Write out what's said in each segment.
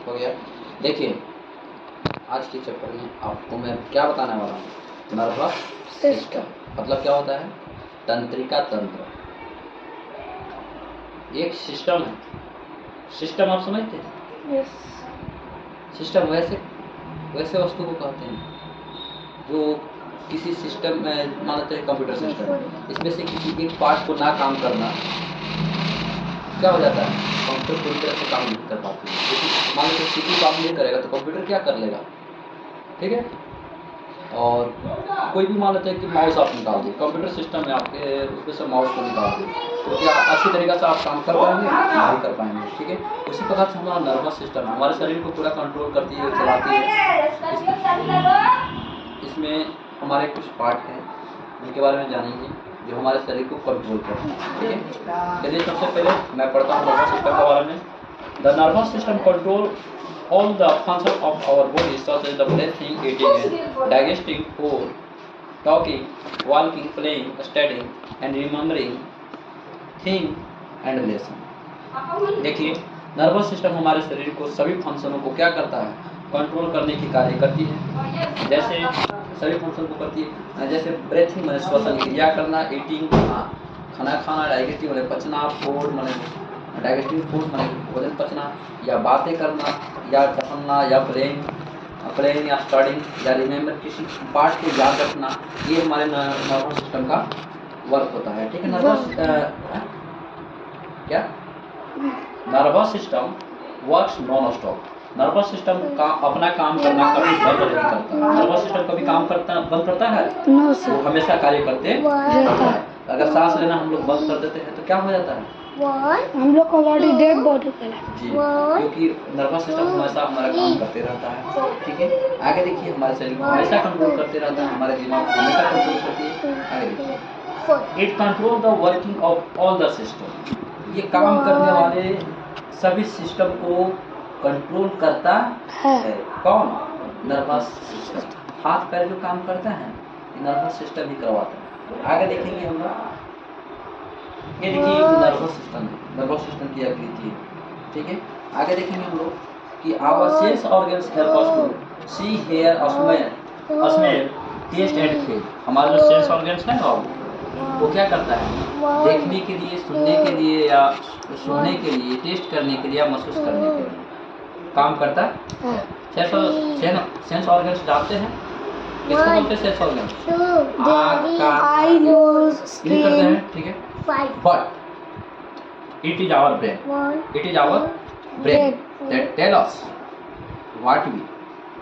हो गया। देखिए आज के चैप्टर में आपको मैं क्या बताने वाला हूँ, नर्वस सिस्टम मतलब क्या होता है, तंत्रिका तंत्र। एक सिस्टम है, सिस्टम आप समझते हैं? यस। सिस्टम वैसे वस्तु को कहते हैं जो किसी सिस्टम में, मान लेते हैं कंप्यूटर सिस्टम, इसमें से किसी एक पार्ट को ना काम करना क्या हो जाता है, कंप्यूटर पूरी तरह से काम नहीं कर पाती है। मान लो सीपीयू काम नहीं करेगा तो कंप्यूटर क्या कर लेगा, ठीक है। और कोई भी मान लेते हैं कि माउस आप निकाल दिए कंप्यूटर सिस्टम में, आपके उसमें से माउस को निकाल दिए तो क्या अच्छी तरीके से आप काम कर पाएंगे? नहीं कर पाएंगे, ठीक है। उसी प्रकार से हमारा नर्वस सिस्टम है, हमारे शरीर को पूरा कंट्रोल करती है, चलाती है। इसमें हमारे कुछ पार्ट हैं जिनके बारे में जानेंगे जो हमारे शरीर को कंट्रोल करते हैं, ठीक है। चलिए सबसे पहले मैं पढ़ता हूँ नर्वस सिस्टम के बारे में। The nervous system control all the functions of our body such as the breathing, eating and digesting food, talking, walking, playing, studying and remembering things and lesson। देखिए नर्वस सिस्टम हमारे शरीर को सभी फंक्शनों को क्या करता है, कंट्रोल करने की कार्य करती है। जैसे सभी फंक्शन को करती है, जैसे ब्रेथिंग मैंने श्वसन क्रिया करना, ईटिंग खाना खाना, डाइजेस्टिव मैंने पचना, फूड मैंने डाइजेस्टिव फूड मैंने भोजन पचना, या बातें करना, या टहलना, या प्लेइंग या स्टडिंग, या रिमेम्बर किसी पार्ट को याद रखना, ये हमारे नर्वस सिस्टम का वर्क होता है, ठीक है। Nervous system works non stop. Nervous system का अपना काम करना कभी बंद नहीं करता। नर्वस सिस्टम कभी काम बंद करता है? वो हमेशा कार्य करते रहता है। अगर सांस लेना हम लोग बंद कर देते हैं तो क्या हो जाता है, हम लोग का बॉडी डेड बॉडी कहलाता जी, क्योंकि नर्वस सिस्टम हमेशा हमारा काम करते रहता है, ठीक है। आगे देखिए हमारे शरीर को हमेशा कंट्रोल करते रहता है, हमारे दिमाग को हमेशा कंट्रोल करती है। आगे देखिए it control the working of all the system. ये काम करने वाले सभी सिस्टम को कंट्रोल करता है। कौन? Nervous system. हाथ पैर जो काम करता है नर्वस सिस्टम ही करवाता है। आगे देखेंगे हम लोग, ये देखिए नर्वस सिस्टम है, नर्वस सिस्टम की आकृति है, ठीक है। आगे देखेंगे हम लोग कि our sense organs help us to see, hear, smell, taste and feel. हमारा जो सेंस ऑर्गन्स है ना वो क्या करता है, देखने के लिए, सुनने के लिए, या सुनने के लिए, टेस्ट करने के लिए, या महसूस करने के लिए काम करता है। सेंस ऑर्गन्स जानते हैं किसको बोलते हैं? सेंस ऑर्गन्स आई, नोज, स्किन करते हैं, ठीक है। But it is our brain that tell us what we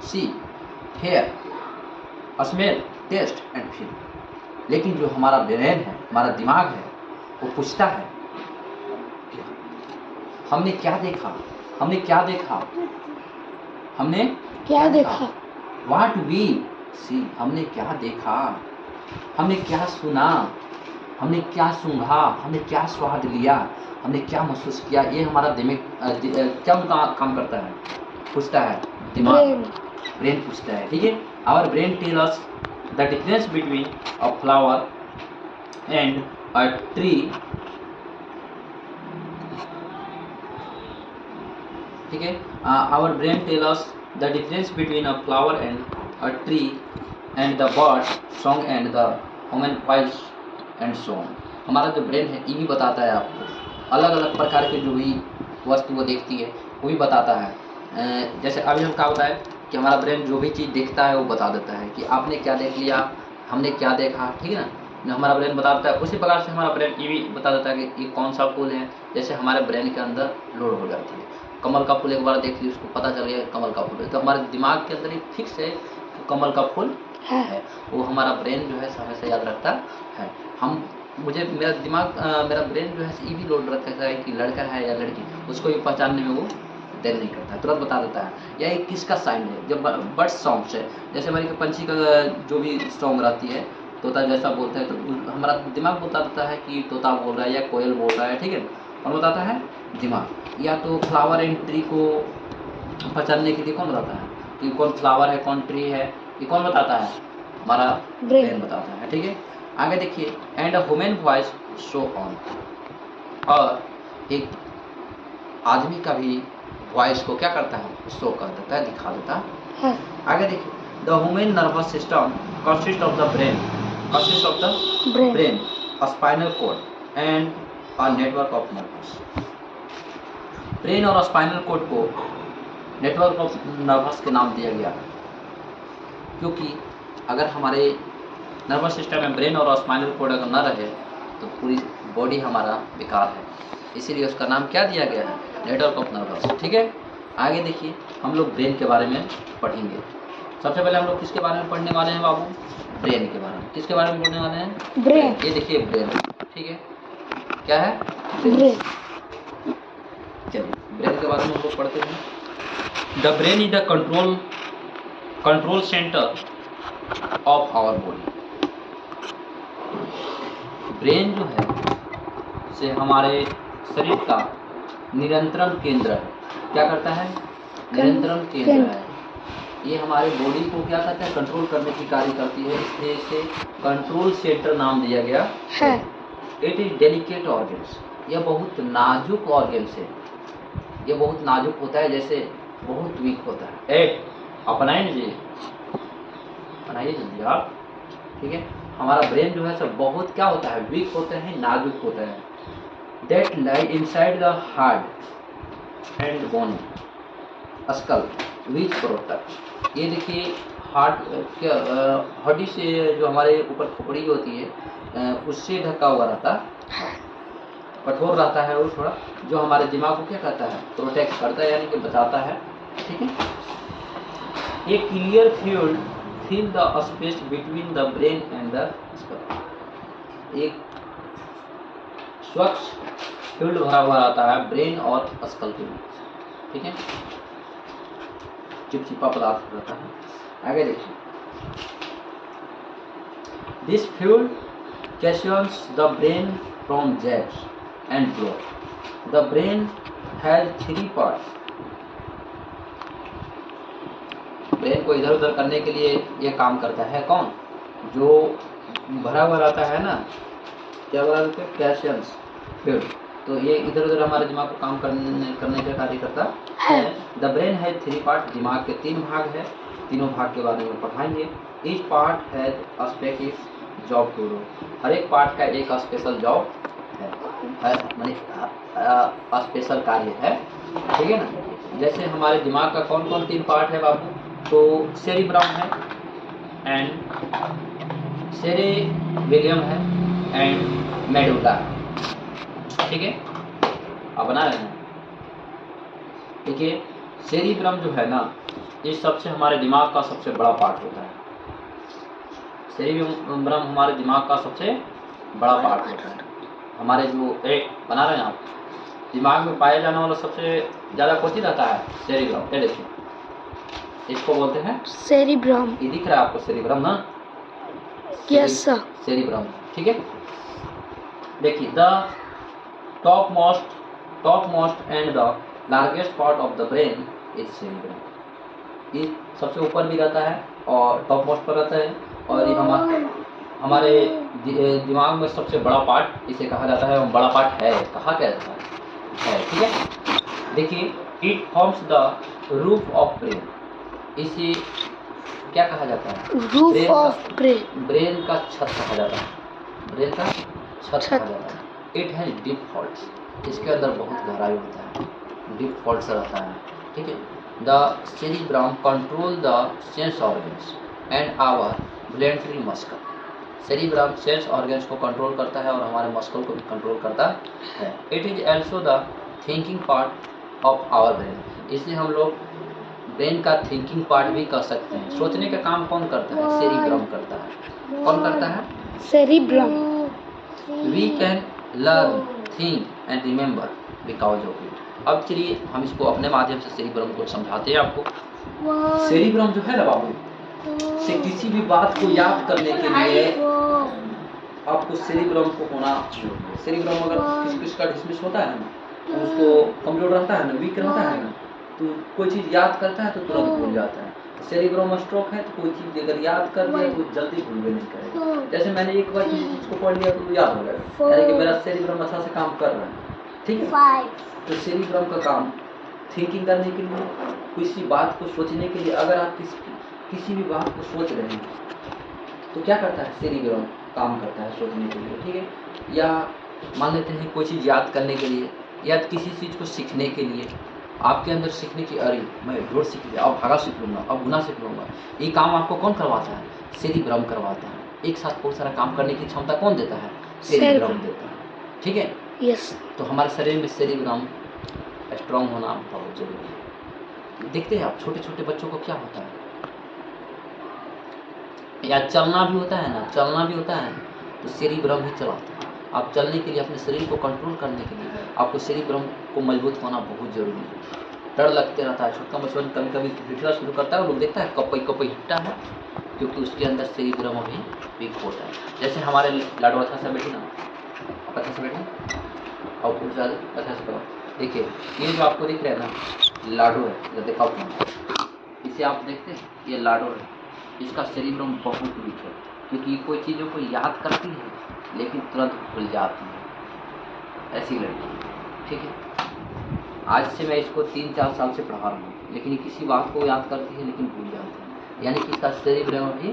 see, hear, smell, taste and feel। लेकिन जो हमारा ब्रेन है, हमारा दिमाग है, वो पूछता है हमने क्या देखा, हमने क्या देखा, हमने क्या देखा, what we see, हमने क्या देखा, हमने क्या सुना, हमने क्या सूंघा, हमने क्या स्वाद लिया, हमने क्या महसूस किया। ये हमारा दिमाग क्या काम करता है, पूछता है, दिमाग ब्रेन पूछता है, ठीक है। Our brain tell us the difference between a flower and a tree, ठीक है। Our brain tell us the difference between a flower and a tree and the bird song and the human voice and so on. हमारा जो brain है ये भी बताता है आपको अलग अलग प्रकार के जो भी वस्तु वो देखती है वो भी बताता है। जैसे अभी हम क्या बताए कि हमारा ब्रेन जो भी चीज़ देखता है वो बता देता है कि आपने क्या देख लिया, हमने क्या देखा, ठीक है ना, हमारा ब्रेन बता देता है। उसी प्रकार से हमारा ब्रेन ये भी बता देता है कि ये कौन सा फूल है। जैसे हमारे ब्रेन के अंदर लोड हो जाती है, कमल का फूल एक बार देख ली, उसको पता चल गया कमल का फूल है, तो हमारे दिमाग के अंदर एक फिक्स है कि कमल का फूल है, वो हमारा ब्रेन जो है हमेशा याद रखता है। मेरा ब्रेन जो है ये भी लोड रखता है कि लड़का है या लड़की, उसको भी पहचानने में वो देर नहीं करता है, तुरंत बता देता है। या ये किसका साइन है, जब बर्ड सॉन्ग्स है, जैसे हमारी पंछी का जो भी सॉन्ग रहती है, तोता जैसा बोलता है तो हमारा दिमाग बता देता है कि तोता बोल रहा है या कोयल बोल रहा है, ठीक है। कौन बताता है? दिमाग। या तो फ्लावर एंड ट्री को पहचानने के लिए कौन बताता है कि कौन फ्लावर है कौन ट्री है, ये कौन बताता है? हमारा ब्रेन बताता है, ठीक है। आगे देखिए, and a human voice so on, और एक आदमी का भी वॉइस को क्या करता है, शो कर देता है, दिखा देता है। आगे देखिए, the human nervous system consist of the brain, consist of the brain, spinal cord and a network of nervous. Brain और स्पाइनल कॉर्ड को नेटवर्क ऑफ नर्वस के नाम दिया गया, क्योंकि अगर हमारे नर्वस सिस्टम में ब्रेन और स्पाइनल कॉर्ड अगर न रहे तो पूरी बॉडी हमारा बेकार है, इसीलिए उसका नाम क्या दिया गया है, नेटवर्क ऑफ नर्वस। ठीक है, आगे देखिए हम लोग ब्रेन के बारे में पढ़ेंगे। सबसे पहले हम लोग किसके बारे में पढ़ने वाले हैं बाबू, ब्रेन के बारे में। किसके बारे में पढ़ने वाले हैं, ब्रेन। ये देखिए ब्रेन, ठीक है, क्या है, ब्रेन। चलिए ब्रेन के बारे में हम लोग पढ़ते हैं। The brain is the control centre of our body. Brain जो है से हमारे शरीर का नियंत्रण केंद्र है। क्या करता है, नियंत्रण केंद्र है। ये हमारे बॉडी को क्या करता है, कंट्रोल करने की कार्य करती है, इसलिए इसे कंट्रोल सेंटर नाम दिया गया है। इट इज डेलिकेट ऑर्गन्स, यह बहुत नाजुक ऑर्गन्स है, ये बहुत नाजुक होता है, जैसे बहुत वीक होता है। अपनाइए जी, अपनाइए जल्दी आप, ठीक है। हमारा ब्रेन जो है सब बहुत क्या होता है, वीक होते हैं, नाजुक होते हैं। That lie inside the heart and bone school which protect. ये देखिए हार्ट क्या हड्डी से जो हमारे ऊपर खोपड़ी होती है उससे ढका हुआ रहता है, कठोर रहता है वो थोड़ा, जो हमारे दिमाग को क्या करता है, प्रोटेक्ट करता है, यानी कि बचाता है। ठीक है, a clear field fill the space between the brain and the skull. एक स्वच्छ फील्ड भरा हुआ रहता है ब्रेन और स्कल के बीच। ठीक है, चिपचिपा पदार्थ रहता है। आगे देखिए, this field cushions the brain from jabs and blows. The brain has 3 parts. Brain को इधर उधर करने के लिए ये काम करता है कौन, जो भरा हुआ रहता है ना, क्या बोला जाता है, कैशियंस फील्ड। तो ये इधर उधर हमारे दिमाग को काम करने का कार्य करता है। द ब्रेन है 3 पार्ट, दिमाग के 3 भाग है, तीनों भाग के बारे में पढ़ाएंगे। ईच पार्ट है स्पेसिफिक जॉब टू डू, हर एक पार्ट का एक स्पेशल जॉब है, माने स्पेशल कार्य है। ठीक है ना, जैसे हमारे दिमाग का कौन कौन 3 पार्ट है बाबू, तो सेरिब्रम है एंड सेरेबेलियम है एंड मेडुला। ठीक है, अब बना रहे हैं। देखिए सेरिब्रम जो है ना, ये सबसे हमारे दिमाग का सबसे बड़ा पार्ट होता है। सेरिब्रम हमारे दिमाग का सबसे बड़ा पार्ट होता है। हमारे जो एक बना रहे हैं आप, दिमाग में पाया जाने वाला सबसे ज़्यादा कौन रहता है, सेरिब्रम। ये देखिए, इसको बोलते हैं सेरिब्रम। ये दिख रहा है आपको सेरिब्रम ना, यस सर, सेरिब्रम। ठीक है, देखिए the top most and the largest part of the brain is cerebrum. ये सबसे ऊपर भी रहता है और टॉप मोस्ट पर रहता है, और ये हमारे दिमाग में सबसे बड़ा पार्ट इसे कहा जाता है, बड़ा पार्ट है, कहा क्या जाता है। ठीक है, देखिए it forms the roof of brain, इसे क्या कहा जाता है, रूफ ऑफ ब्रेन, ब्रेन का छत कहा जाता है, ब्रेन का छत कहा जाता है। इट हैज डीप फॉल्ट्स, इसके अंदर बहुत गहराई होता है, डीप फॉल्ट्स रहता है। ठीक है, the cerebrum control the sense organs and our voluntary muscle. Cerebrum sense organs को कंट्रोल करता है और हमारे मस्कल को भी कंट्रोल करता है। It is also the thinking part of our brain, इसलिए हम लोग ब्रेन का थिंकिंग पार्ट भी कर सकते हैं। सोचने का काम कौन करता है, सेरिब्रम करता है। कौन करता है, cerebrum. We can learn, think and remember because of it. अब चलिए हम इसको अपने माध्यम से सेरिब्रम को समझाते हैं आपको। सेरिब्रम जो है ना बाबू, से किसी भी बात को याद करने के लिए आपको सेरिब्रम को होना चाहिए। सेरिब्रम अगर किसी का डिसमिस होता है ना, तो उसको कमजोर रहता है ना, वीक रहता है ना, तो कोई चीज़ याद करता है तो तुरंत भूल जाता है। सेरिब्रम स्ट्रोक है तो कोई चीज़ अगर याद कर लिया तो जल्दी भूल भी नहीं करेगा। जैसे मैंने एक बार किसी चीज़ को पढ़ लिया तो याद हो गया, यानी कि मेरा सेरिब्रम अच्छा से काम कर रहा है। ठीक है, तो सेरिब्रम का काम थिंकिंग करने के लिए, किसी बात को सोचने के लिए। अगर आप किसी भी बात को सोच रहे हैं तो क्या करता है, सेरिब्रम काम करता है सोचने के लिए, ठीक है। या मान लेते हैं कोई चीज़ याद करने के लिए, या किसी चीज़ को सीखने के लिए, आपके अंदर सीखने की, अरे मैं रोड सीख लिया, अब भागा सीख लूँगा, अब गुना सीख लूँगा, ये काम आपको कौन करवाता है, सेरिब्रम करवाता है। एक साथ बहुत सारा काम करने की क्षमता कौन देता है, सेरिब्रम देता है, ठीक है। यस। तो हमारे शरीर में सेरिब्रम स्ट्रॉन्ग होना बहुत जरूरी है। देखते हैं आप छोटे छोटे बच्चों को क्या होता है, या चलना भी होता है ना, चलना भी होता है तो सेरिब्रम ही चलाता है। आप चलने के लिए, अपने शरीर को कंट्रोल करने के लिए आपको सेरिब्रम को मजबूत होना बहुत जरूरी है। डर लगते रहता है, छोटा बच्चा कभी कभी हिटना शुरू करता है और लोग देखता है कपई कपई हिटता है, क्योंकि उसके अंदर सेरिब्रम अभी वीक होता है। जैसे हमारे लाडो अच्छा से बैठी ना, अच्छा से बैठी और कुछ ज़्यादा अच्छा से करो। देखिए ये जो आपको दिख रहा है ना, लाडो है, जब दिखाओ इसे आप देखते हैं, ये लाडो है, इसका सेरिब्रम बहुत वीक है, क्योंकि कोई चीज़ों को याद करती है लेकिन तुरंत भूल जाती है, ऐसी लड़की, ठीक है। आज से मैं इसको 3-4 साल से पढ़ा रहा हूँ, लेकिन ये किसी बात को याद करती है लेकिन भूल जाती है, यानी कि इसका सेरिब्रम भी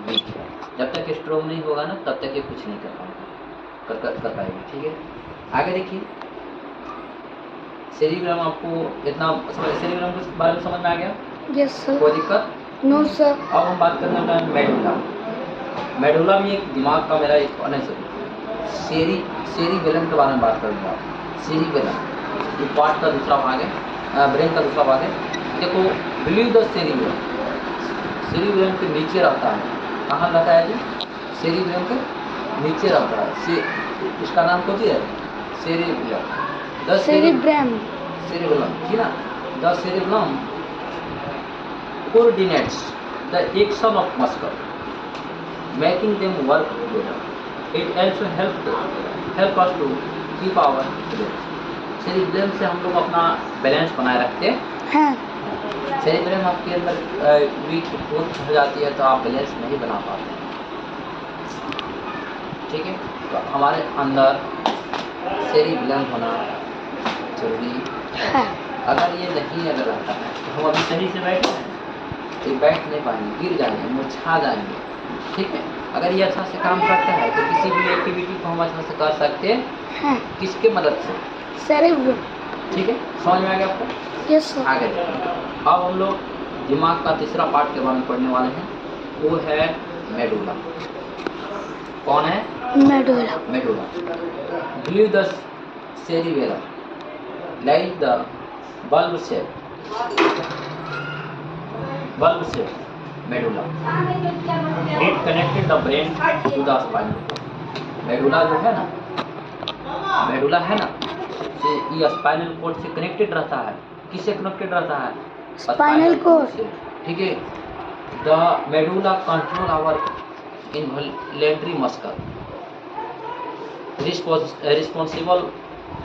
वीक है। जब तक स्ट्रॉन्ग नहीं होगा ना, तब तक ये कुछ नहीं कर पाएगी, ठीक है। आगे देखिए, सेरिब्रम आपको इतना सेरिब्रम के बारे में समझ में आ गया? Yes sir. कोई दिक्कत? No sir. अब हम बात करने वाले हैं मेडुला। मेडुला भी एक दिमाग का मेरा एक अनस है। सेरिबेलम के बारे में बात करूँगा। सेरिबेलम ये पार्ट का दूसरा भाग है, ब्रेन का दूसरा भाग है। देखो, बिलीव द सेरिबेलम, सेरिबेलम के नीचे रहता है। कहाँ रहता है जी? सेरिबेलम के नीचे रहता है। इसका नाम क्या है? सेरिबेलम। The cerebrum. सेरिबेलम, ठीक ना? The cerebellum coordinates the action of muscle, making them work together. It also help us to keep our balance. Cerebrum से हम लोग अपना बैलेंस बनाए रखते हैं। सेरिब्रम आपके अंदर वीक हो जाती है तो आप बैलेंस नहीं बना पाते, ठीक है। तो हमारे अंदर सेरिब्रम होना जरूरी है। अगर ये नहीं अगर रहता है तो हम अभी सही से बैठे हैं, ये बैठ नहीं पाएंगे, गिर जाएंगे, मुरझा जाएंगे, ठीक है। अगर ये अच्छा से काम करता है तो किसी भी एक्टिविटी को हम अच्छा से कर सकते हैं। किसके मदद से? सेरिब्रम, ठीक है। समझ में आ गया आपको? Yes sir. आगे अब हम लोग दिमाग का तीसरा पार्ट के बारे में पढ़ने वाले हैं, वो है मेडुला। कौन है? Medulla. Medulla. Believe the cerebellum like the bulb shape medulla. It connected the brain to the spinal cord. Medulla जो है ना, मेडुला है ना, ये स्पाइनल कोड से कनेक्टेड रहता है। किससे कनेक्टेड रहता है? स्पाइनल कोड से, ठीक है। The medulla control our involuntary muscle, responsible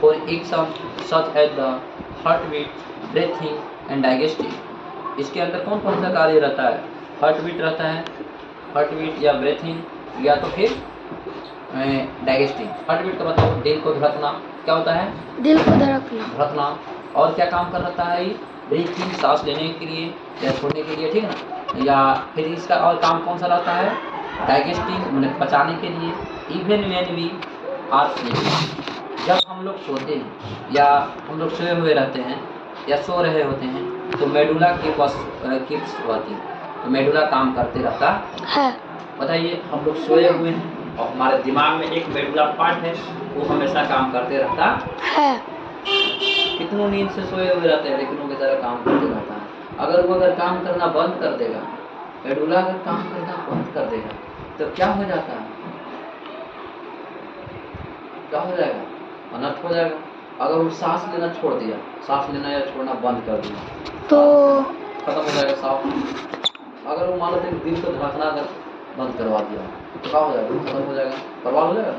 for action such as the heart beat, breathing and digesting. इसके अंदर कौन कौन सा कार्य रहता है? हार्ट बीट रहता है, हार्ट बीट या ब्रीथिंग या तो फिर डाइजेस्टिंग। हार्ट बीट का मतलब दिल को धड़कना, क्या होता है? दिल को धड़कना। और क्या काम कर रहता है? ब्रीथिंग, सांस लेने के लिए या छोड़ने के लिए, ठीक है ना। या फिर इसका और काम कौन सा रहता है? डाइजेस्टिंग, मतलब पचाने के लिए। Even when we are sleeping, जब हम लोग सोते हैं या हम लोग सोए हुए रहते हैं या सो रहे होते हैं तो मेडुला की किप्स होती है, तो मेडुला काम करते रहता है। बताइए, हम लोग सोए हुए हैं और हमारे दिमाग में एक मेडुला पार्ट है, वो हमेशा काम करते रहता है। कितनों नींद से सोए हुए रहते हैं लेकिन वो बेचारा काम करते रहता है। अगर वो काम करना बंद कर देगा, मेडुला अगर काम करना बंद कर देगा तो क्या हो जाता है? क्या हो जाएगा? अनर्थ हो जाएगा। अगर वो सांस लेना छोड़ दिया, सांस लेना या छोड़ना बंद कर दिया तो खत्म हो जाएगा सांस। अगर वो मान लो दिल को धड़कना अगर बंद करवा दिया तो क्या हो जाएगा? खत्म हो जाएगा, बर्बाद हो जाएगा।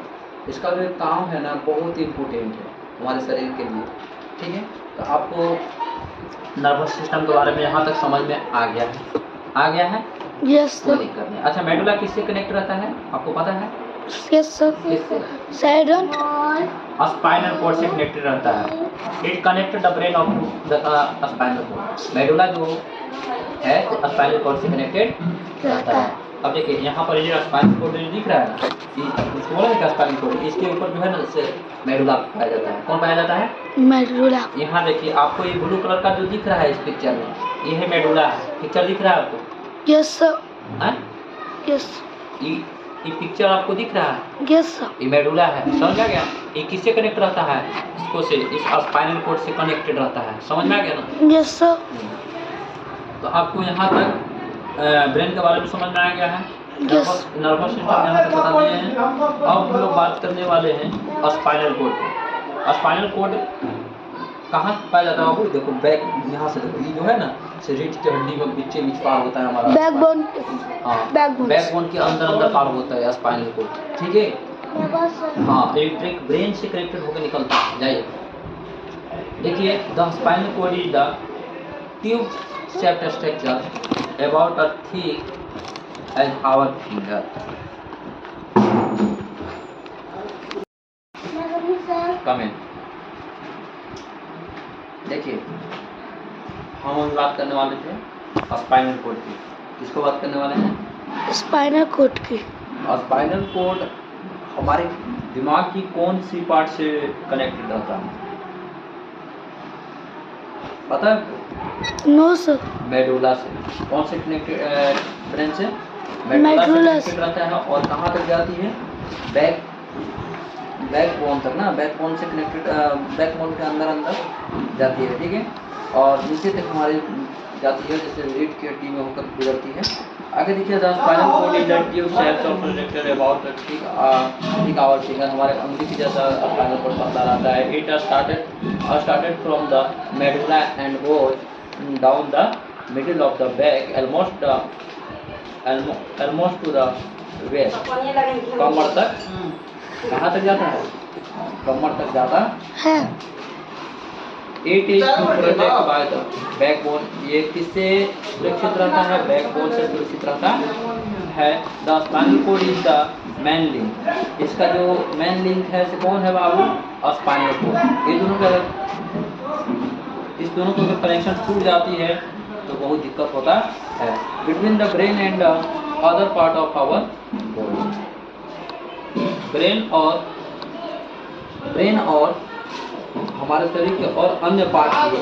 इसका जो एक काम है ना, बहुत ही इम्पोर्टेंट है हमारे शरीर के लिए, ठीक है। तो आपको नर्वस सिस्टम के बारे में यहाँ तक समझ में आ गया है? आ गया है? यस कोई दिक्कत नहीं। अच्छा, मेडुला किससे कनेक्ट रहता है आपको पता है? यस सर किससे? साइडन स्पाइनल कॉर्ड से कनेक्टेड रहता है। It connected the brain of the spinal cord. Medulla जो है स्पाइनल कॉर्ड से कनेक्टेड रहता है। अब देखिए यहाँ पर ये स्पाइनल कॉर्ड दिख रहा है ना, इसको बोला जाता है स्पाइनल कॉर्ड। इसके ऊपर जो है ना इससे मेडुला पाया जाता है। कौन पाया जाता है? मेडुला। यहाँ देखिए आपको ये ब्लू कलर का जो दिख रहा है इस पिक्चर में, ये है मेडुला है। पिक्चर दिख रहा है आपको? यस सर हैं? यस ये पिक्चर आपको दिख रहा है? यस सर ये मेडुला है। समझ में आ गया? ये किससे कनेक्ट रहता है? इसको से, इस स्पाइनल कॉर्ड से कनेक्टेड रहता है। समझ में आ गया ना? यस सर तो आपको यहाँ तक ब्रेन के बारे में समझ में आ गया है। नर्वस सिस्टम यहाँ तक बता दिए हैं। अब हम लोग बात करने वाले हैं स्पाइनल कॉर्ड की। स्पाइनल कॉर्ड कहाँ पाया जाता है बाबू? देखो बैक, यहाँ से देखो, ये जो है ना रीढ़ की हड्डी में बीचे बीच पार होता है हमारा बैकबोन। हाँ, बैकबोन के अंदर अंदर पार होता है स्पाइनल कॉर्ड। ठीक है? हाँ, इलेक्ट्रिक ब्रेन से कनेक्टेड होकर निकलता है। जाइए देखिए, the spinal cord is the tube shaped structure about as thick as our finger. Come in. देखिए हम बात करने वाले थे स्पाइनल कॉर्ड की। किसको बात करने वाले हैं? स्पाइनल कॉर्ड की। स्पाइनल कॉर्ड हमारे दिमाग की कौन सी पार्ट से कनेक्टेड रहता है पता है? No sir. मेडुला से। कौन से कनेक्टेड? ब्रेन से मेडुला से रहता है। और कहाँ तक जाती है? बैकबोन तक ना, बैकबोन से कनेक्टेड, बैकबोन के अंदर अंदर जाती है। ठीक है? और नीचे तक हमारी जाती है, जैसे रीढ़ की हड्डी में होकर गुजरती है। आगे देखिए, the spinal cord is the tube shaped of projected about ठीक आवर फिंगर। हमारे अंगुली की जैसा स्पाइनल कॉर्ड पतला रहता है। It started from the medulla and goes down the middle of the back almost to the waist। कमर तक। कहाँ तक जाता है? कमर तक जाता है। It is protected by the backbone। ये किससे सुरक्षित रहता है? बैकबोन से सुरक्षित रहता है। The spinal cord is the main link। इसका जो मेन लिंक है से कौन है बाबू? Spinal cord. ये दोनों का, इस दोनों को कनेक्शन टूट जाती है तो बहुत दिक्कत होता है। Between the brain and other part of our body. Brain और हमारे शरीर के और अन्य पार्ट की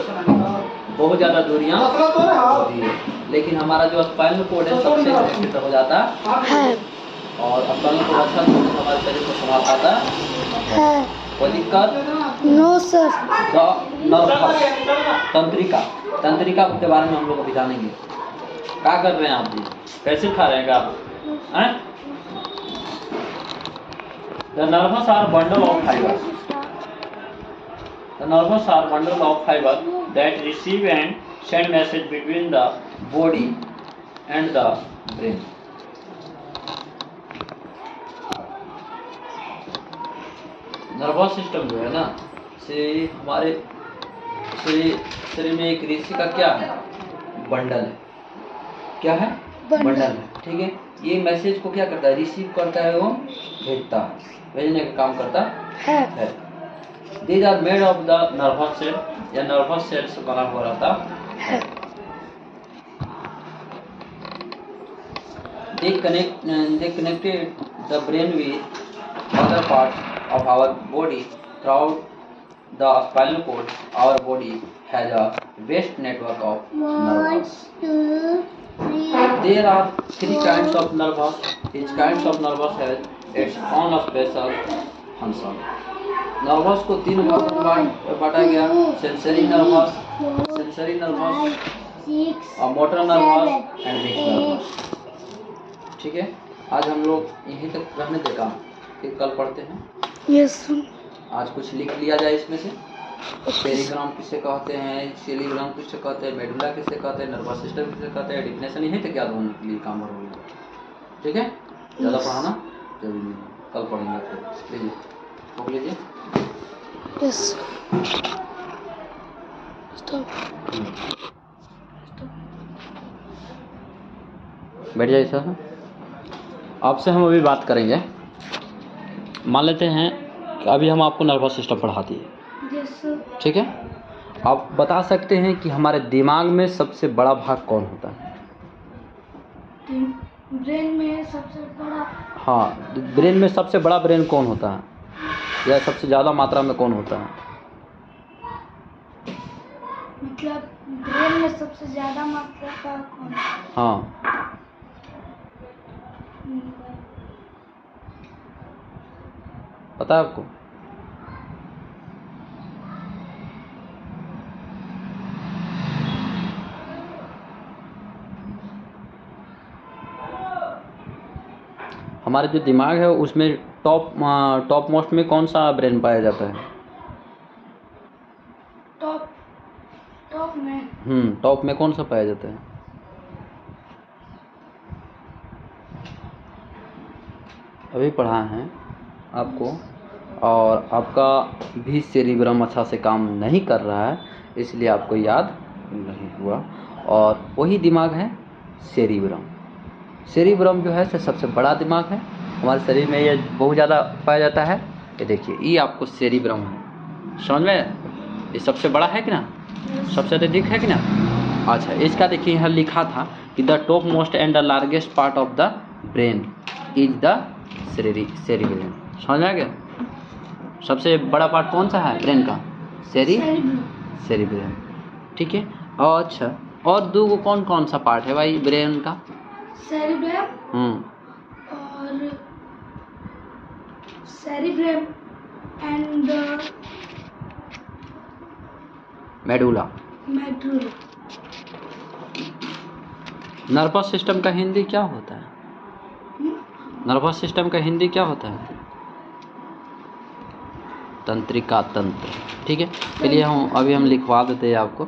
बहुत ज़्यादा दूरियां होती है, लेकिन हमारा जो स्पाइनल कॉर्ड है सबसे कनेक्टेड हो जाता है। और स्पाइनल कॉर्ड अच्छा से हमारे शरीर को संभाल पाता है। कोई दिक्कत? No sir. तंत्रिका के बारे में हम लोग अभी जानेंगे। क्या कर रहे हैं आप जी? कैसे खा रहे हैं आप? The nervous are bundle of fibre. The nervous are bundle of fibre that receive and send message between the body and the brain. Nervous system जो है ना से हमारे शरीर में एक ऋषि का क्या है? बंडल है। क्या है? बंडल है। ठीक है? ये मैसेज को क्या करता है? रिसीव करता है, वो भेजता है, भेजने का काम करता है। These are made of the nervous cell या नर्वस सेल से बना हुआ रहता है। They connected the brain with other parts of our body throughout the spinal cord. Our body has a vast network of nerves. There are three kinds of nerves. Each kind of nerves has its own special function. Nervous को तीन भागों में बांटा गया: sensory nervous, motor nervous and weak nervous. ठीक है? आज हम लोग यहीं तक रहने देगा, फिर कल पढ़ते हैं। यस। आज कुछ लिख लिया जाए इसमें से। पेरिग्राम किसे कहते हैं, सेरिग्राम किसे कहते हैं, मेडुला किसे कहते हैं, नर्वस सिस्टम किसे कहते हैं, डिफिनेशन यहीं तक याद होने के लिए काम हो गया। ठीक है? ज़्यादा पढ़ाना जरूरी नहीं, कल पढ़ेंगे। फिर लीजिए, बुक लीजिए। यस। बैठ जाइए सर। आपसे हम अभी बात करेंगे मान लेते हैं कि अभी हम आपको नर्वस सिस्टम पढ़ा दिए, Yes, sir. ठीक है। आप बता सकते हैं कि हमारे दिमाग में सबसे बड़ा भाग कौन होता है? ब्रेन में सबसे बड़ा हाँ, ब्रेन में सबसे बड़ा ब्रेन कौन होता है, या सबसे ज़्यादा मात्रा में कौन होता है? मतलब ब्रेन में सबसे ज़्यादा मात्रा का कौन? हाँ, पता है आपको? हमारे जो दिमाग है उसमें टॉप मोस्ट में कौन सा ब्रेन पाया जाता है? टॉप में टॉप में कौन सा पाया जाता है? अभी पढ़ा है आपको, और आपका भी सेरिब्रम अच्छा से काम नहीं कर रहा है, इसलिए आपको याद नहीं हुआ। और वही दिमाग है सेरिब्रम। सेरिब्रम जो है सबसे बड़ा दिमाग है हमारे शरीर में, ये बहुत ज़्यादा पाया जाता है। ये देखिए, ये आपको सेरिब्रम है, समझ में? ये सबसे बड़ा है कि ना, सबसे अधिक है कि ना। अच्छा, इसका देखिए यहाँ लिखा था कि the top most and the largest part of the brain is the cerebrum. समझ में आ गया? सबसे बड़ा पार्ट कौन सा है ब्रेन का? सेरिब्रम, ठीक है। और अच्छा, और दो कौन कौन सा पार्ट है भाई ब्रेन का? सेरिब्रम और cerebrum and medulla. Medulla. Nervous system का हिंदी क्या होता है? नर्वस सिस्टम का हिंदी क्या होता है? तंत्रिका तंत्र, ठीक है। चलिए अभी हम लिखवा देते हैं आपको,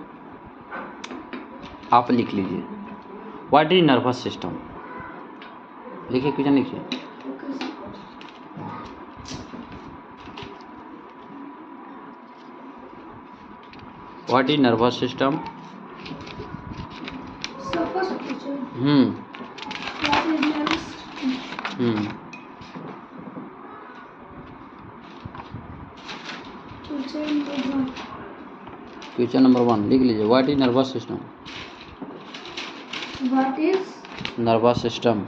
आप लिख लीजिए। What is nervous system? लिखिए, क्वेश्चन लिखिए। What is nervous system? Question number 1 लिख लीजिए। What is nervous system? What is nervous system